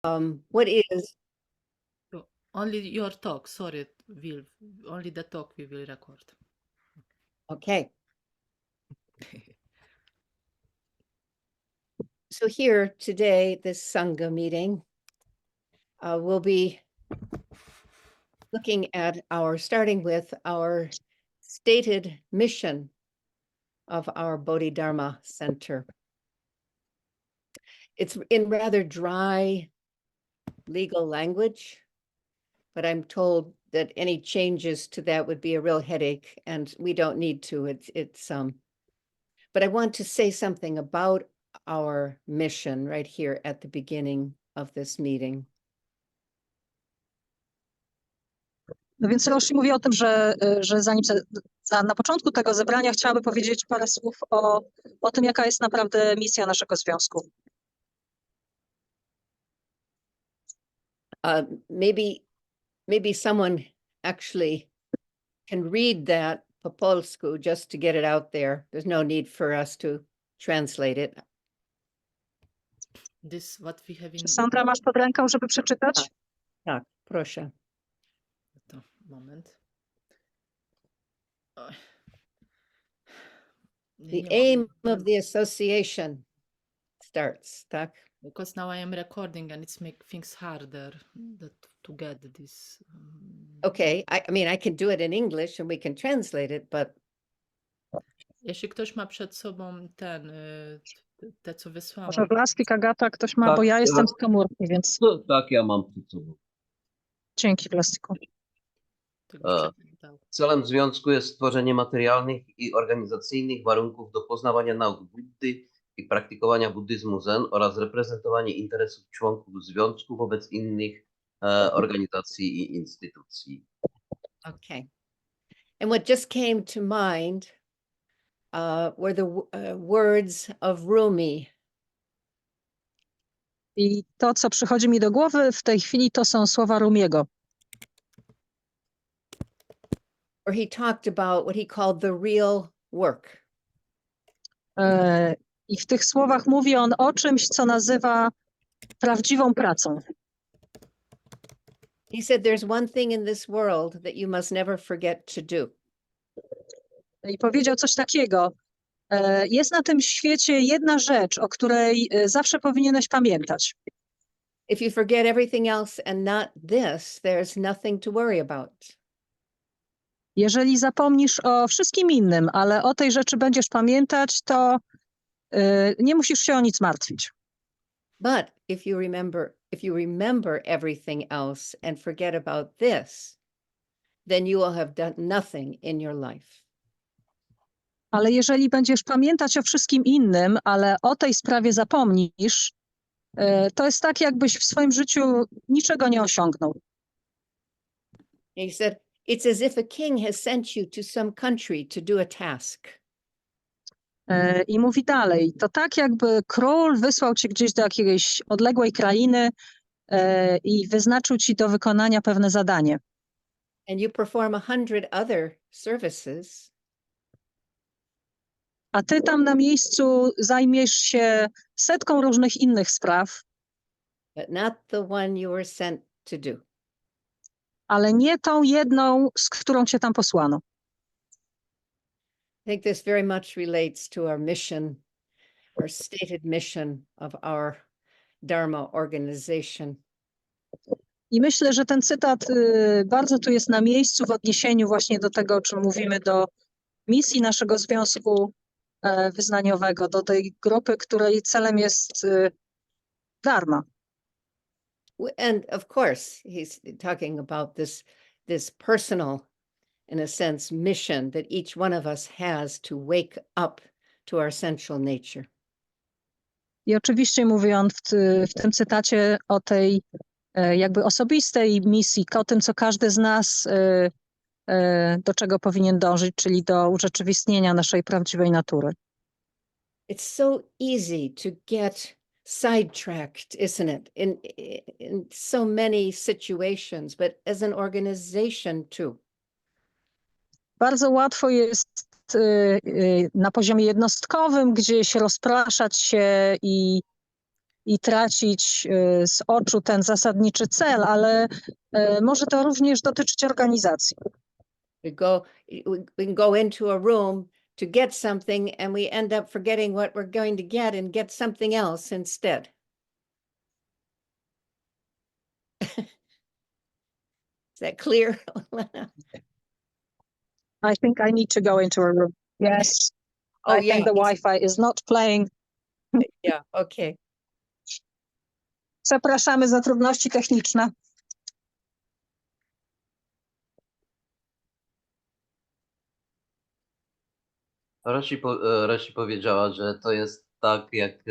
What is Only your talk, sorry, only the talk we will record. okay? So here today, this Sangha meeting, we'll be looking at starting with our stated mission of our Bodhidharma Center. It's in rather dry legal language, but I'm told that any changes to that would be a real headache, and we don't need to. But I want to say something about our mission right here at the beginning of this meeting. No więc Roshi mówi o tym, że na początku tego zebrania chciałaby powiedzieć parę słów o tym, jaka jest naprawdę misja naszego związku. Maybe someone actually can read that po polsku just to get it out there. There's no need for us to translate it. This what we have in... Czy Sandra masz pod ręką, żeby przeczytać? Tak, proszę. To moment. The aim of the association starts, tak? Because now I am recording and it's make things harder to get this. Okay, I mean, I can do it in English and we can translate it, but... Jeśli ktoś ma przed sobą te co wysłałam. Może Blastik, Agata, ktoś ma, bo ja jestem z komórki, więc... No, tak, ja mam przed sobą. Dzięki, Blastiku. Celem związku jest stworzenie materialnych i organizacyjnych warunków do poznawania nauk Buddy i praktykowania buddyzmu Zen oraz reprezentowanie interesów członków związku wobec innych organizacji i instytucji. Okay. And what just came to mind were the words of Rumi. I to, co przychodzi mi do głowy w tej chwili, to są słowa Rumiego. Where he talked about what he called the real work. I w tych słowach mówi on o czymś, co nazywa prawdziwą pracą. He said there's one thing in this world that you must never forget to do. I powiedział coś takiego. Jest na tym świecie jedna rzecz, o której zawsze powinieneś pamiętać. If you forget everything else and not this, there's nothing to worry about. Jeżeli zapomnisz o wszystkim innym, ale o tej rzeczy będziesz pamiętać, to nie musisz się o nic martwić. But if you remember everything else and forget about this, then you will have done nothing in your life. Ale jeżeli będziesz pamiętać o wszystkim innym, ale o tej sprawie zapomnisz, to jest tak, jakbyś w swoim życiu niczego nie osiągnął. He said, it's as if a king has sent you to some country to do a task. I mówi dalej, to tak jakby król wysłał cię gdzieś do jakiejś odległej krainy i wyznaczył ci do wykonania pewne zadanie. And you perform 100 other services. A ty tam na miejscu zajmiesz się setką różnych innych spraw. But not the one you were sent to do. Ale nie tą jedną, z którą cię tam posłano. I think this very much relates to our mission, our stated mission of our Dharma organization. I myślę, że ten cytat bardzo tu jest na miejscu w odniesieniu właśnie do tego, o czym mówimy, do misji naszego związku wyznaniowego, do tej grupy, której celem jest dharma. And of course, he's talking about this personal, in a sense, mission that each one of us has to wake up to our essential nature. I oczywiście mówi on w tym cytacie o tej jakby osobistej misji, o tym, co każdy z nas do czego powinien dążyć, czyli do urzeczywistnienia naszej prawdziwej natury. It's so easy to get sidetracked, isn't it? In so many situations, but as an organization too. Bardzo łatwo jest na poziomie jednostkowym gdzieś rozpraszać się i i tracić z oczu ten zasadniczy cel, ale może to również dotyczyć organizacji. We can go into a room to get something and we end up forgetting what we're going to get and get something else instead. Is that clear? I think I need to go into a room. Yes. Oh, I think the Wi-Fi is not playing. yeah, okay. Przepraszamy za trudności techniczne. Rosi powiedziała, że to jest tak, jak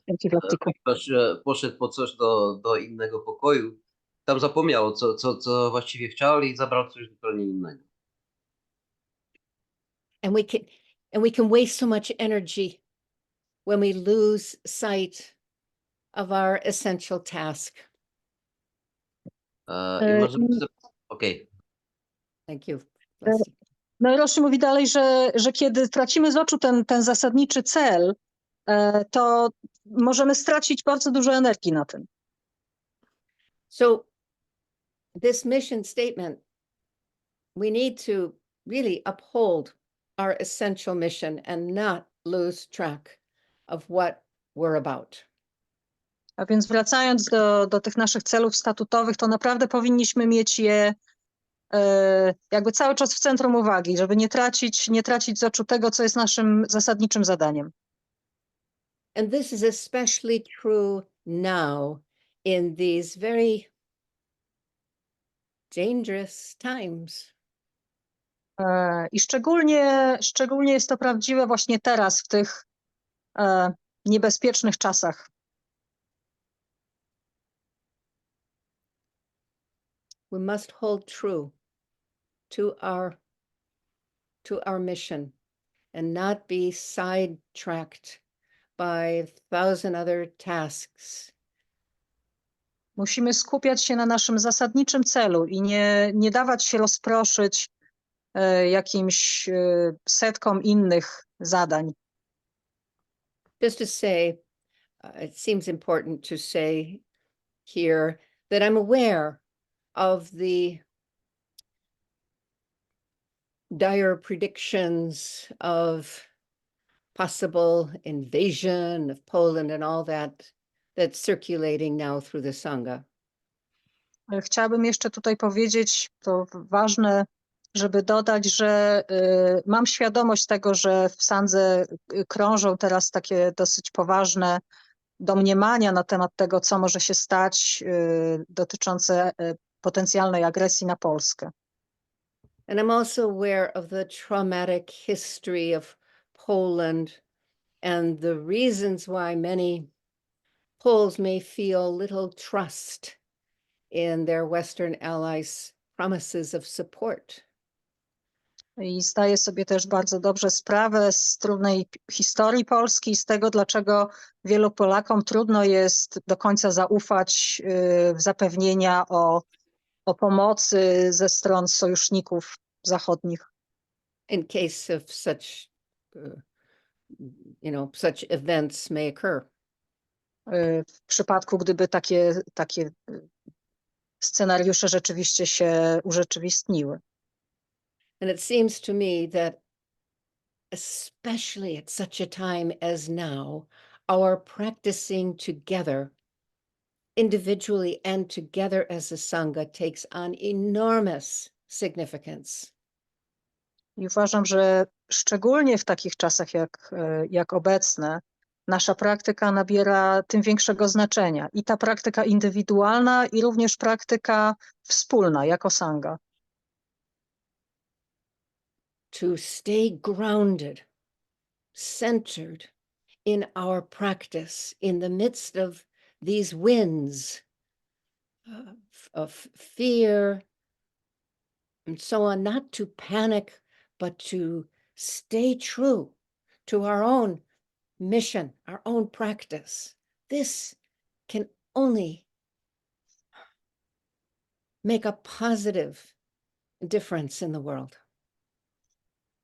Dzięki, Wlatku. ktoś poszedł po coś do innego pokoju, tam zapomniał, co właściwie chciał i zabrał coś zupełnie innego. And we can waste so much energy when we lose sight of our essential task. Okej. Thank you. Bless you. No i Rosi mówi dalej, że kiedy tracimy z oczu ten zasadniczy cel, to możemy stracić bardzo dużo energii na tym. So this mission statement, we need to really uphold our essential mission and not lose track of what we're about. A więc wracając do tych naszych celów statutowych, to naprawdę powinniśmy mieć je jakby cały czas w centrum uwagi, żeby nie tracić z oczu tego, co jest naszym zasadniczym zadaniem. And this is especially true now in these very dangerous times. I szczególnie jest to prawdziwe właśnie teraz, w tych niebezpiecznych czasach. We must hold true to our mission and not be sidetracked by 1,000 other tasks. Musimy skupiać się na naszym zasadniczym celu i nie dawać się rozproszyć jakimś setkom innych zadań. Just to say, it seems important to say here that I'm aware of the dire predictions of possible invasion of Poland and all that's circulating now through the Sangha. Chciałabym jeszcze tutaj powiedzieć, to ważne, żeby dodać, że mam świadomość tego, że w Sandze krążą teraz takie dosyć poważne domniemania na temat tego, co może się stać, dotyczące potencjalnej agresji na Polskę. And I'm also aware of the traumatic history of Poland and the reasons why many Poles may feel little trust in their Western allies' promises of support. I zdaję sobie też bardzo dobrze sprawę z trudnej historii Polski, z tego, dlaczego wielu Polakom trudno jest do końca zaufać w zapewnienia o pomocy ze stron sojuszników zachodnich. In case of such, such events may occur. W przypadku, gdyby takie scenariusze rzeczywiście się urzeczywistniły. And it seems to me that especially at such a time as now, our practicing together, individually and together as a Sangha, takes on enormous significance. I uważam, że szczególnie w takich czasach jak obecne, nasza praktyka nabiera tym większego znaczenia. I ta praktyka indywidualna, i również praktyka wspólna, jako Sangha. To stay grounded, centered in our practice, in the midst of these winds of fear and so on, not to panic, but to stay true to our own mission, our own practice. This can only make a positive difference in the world.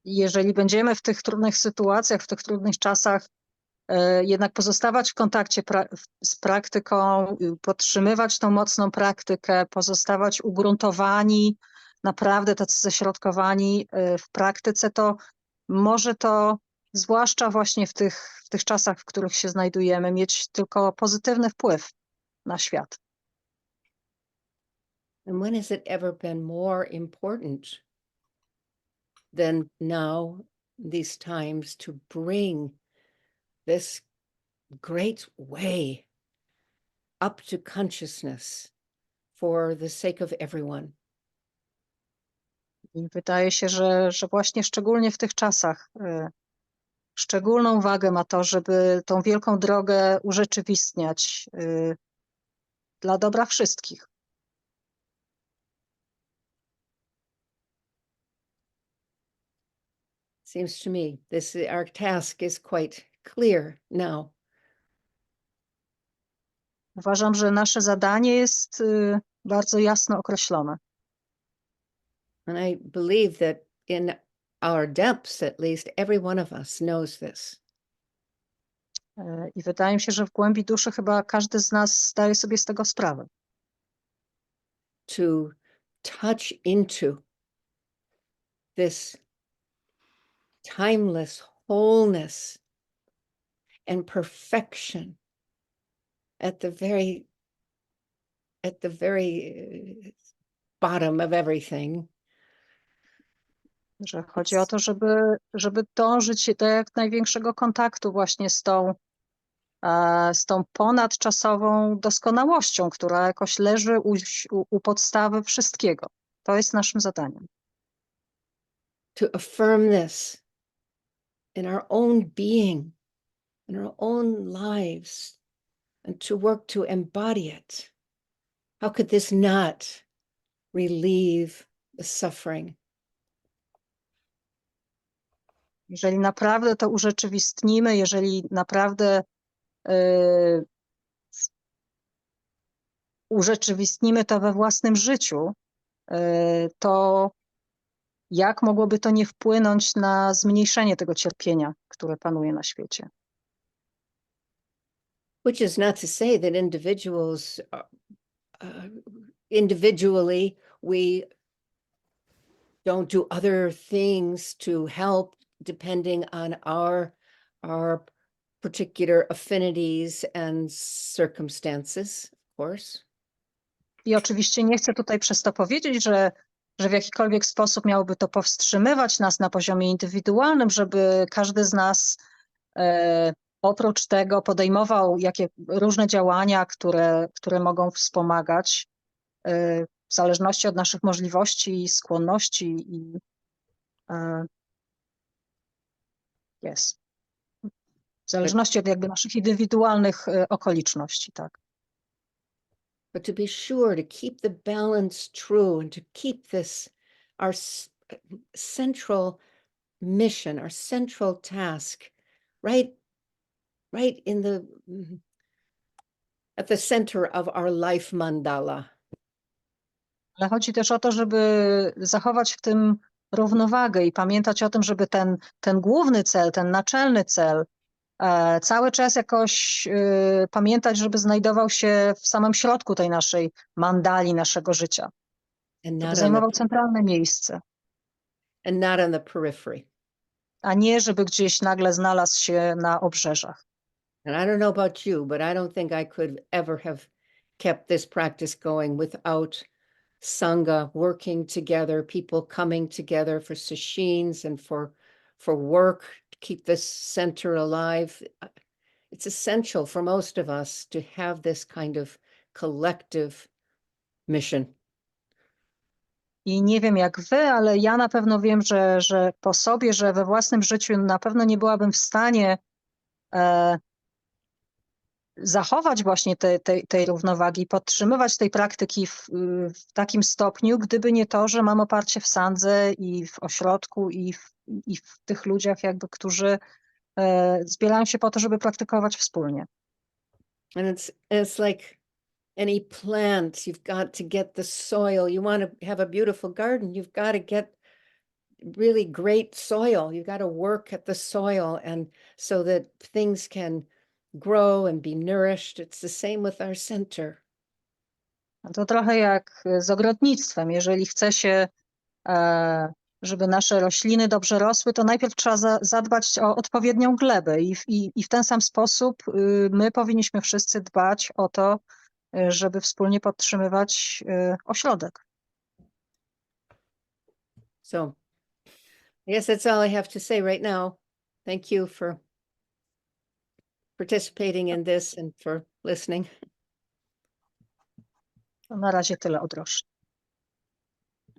Jeżeli będziemy w tych trudnych sytuacjach, w tych trudnych czasach jednak pozostawać w kontakcie z praktyką, podtrzymywać tą mocną praktykę, pozostawać ugruntowani, naprawdę tacy ześrodkowani w praktyce, to może to, zwłaszcza właśnie w tych czasach, w których się znajdujemy, mieć tylko pozytywny wpływ na świat. And when has it ever been more important than now, these times, to bring this great way up to consciousness for the sake of everyone? I wydaje się, że właśnie szczególnie w tych czasach szczególną wagę ma to, żeby tą wielką drogę urzeczywistniać dla dobra wszystkich. Seems to me our task is quite clear now. Uważam, że nasze zadanie jest bardzo jasno określone. And I believe that in our depths, at least, every one of us knows this. I wydaje mi się, że w głębi duszy chyba każdy z nas zdaje sobie z tego sprawę. To touch into this timeless wholeness and perfection at the very bottom of everything. Że chodzi o to, żeby dążyć do jak największego kontaktu właśnie z tą ponadczasową doskonałością, która jakoś leży u podstawy wszystkiego. To jest naszym zadaniem. To affirm this in our own being, in our own lives, and to work to embody it. How could this not relieve the suffering? Jeżeli naprawdę to urzeczywistnimy, jeżeli naprawdę urzeczywistnimy to we własnym życiu, to jak mogłoby to nie wpłynąć na zmniejszenie tego cierpienia, które panuje na świecie? Which is not to say that individually we don't do other things to help, depending on our particular affinities and circumstances, of course. I oczywiście nie chcę tutaj przez to powiedzieć, że w jakikolwiek sposób miałoby to powstrzymywać nas na poziomie indywidualnym, żeby każdy z nas oprócz tego podejmował różne działania, które mogą wspomagać w zależności od naszych możliwości, skłonności i w zależności od jakby naszych indywidualnych okoliczności, tak. But to be sure to keep the balance true and to keep this our central mission, our central task, right in at the center of our life mandala. Ale chodzi też o to, żeby zachować w tym równowagę i pamiętać o tym, żeby ten główny cel, ten naczelny cel cały czas jakoś pamiętać, żeby znajdował się w samym środku tej naszej mandali, naszego życia. Żeby zajmował centralne miejsce. And not on the periphery. A nie, żeby gdzieś nagle znalazł się na obrzeżach. And I don't know about you, but I don't think I could ever have kept this practice going without Sangha working together, people coming together for sesshin and for work to keep this center alive. It's essential for most of us to have this kind of collective mission. I nie wiem jak wy, ale ja na pewno wiem, że po sobie, że we własnym życiu na pewno nie byłabym w stanie zachować właśnie tej równowagi, podtrzymywać tej praktyki w takim stopniu, gdyby nie to, że mam oparcie w sandze i w ośrodku i w tych ludziach jakby, którzy zbierają się po to, żeby praktykować wspólnie. And it's like any plant, you've got to get the soil. You want to have a beautiful garden, you've got to get really great soil. You got to work at the soil and so that things can grow and be nourished. It's the same with our center. To trochę jak z ogrodnictwem. Jeżeli chce się, żeby nasze rośliny dobrze rosły, to najpierw trzeba zadbać o odpowiednią glebę i w ten sam sposób my powinniśmy wszyscy dbać o to, żeby wspólnie podtrzymywać ośrodek. So I guess that's all I have to say right now. Thank you for participating in this and for listening. To na razie tyle od Roszy.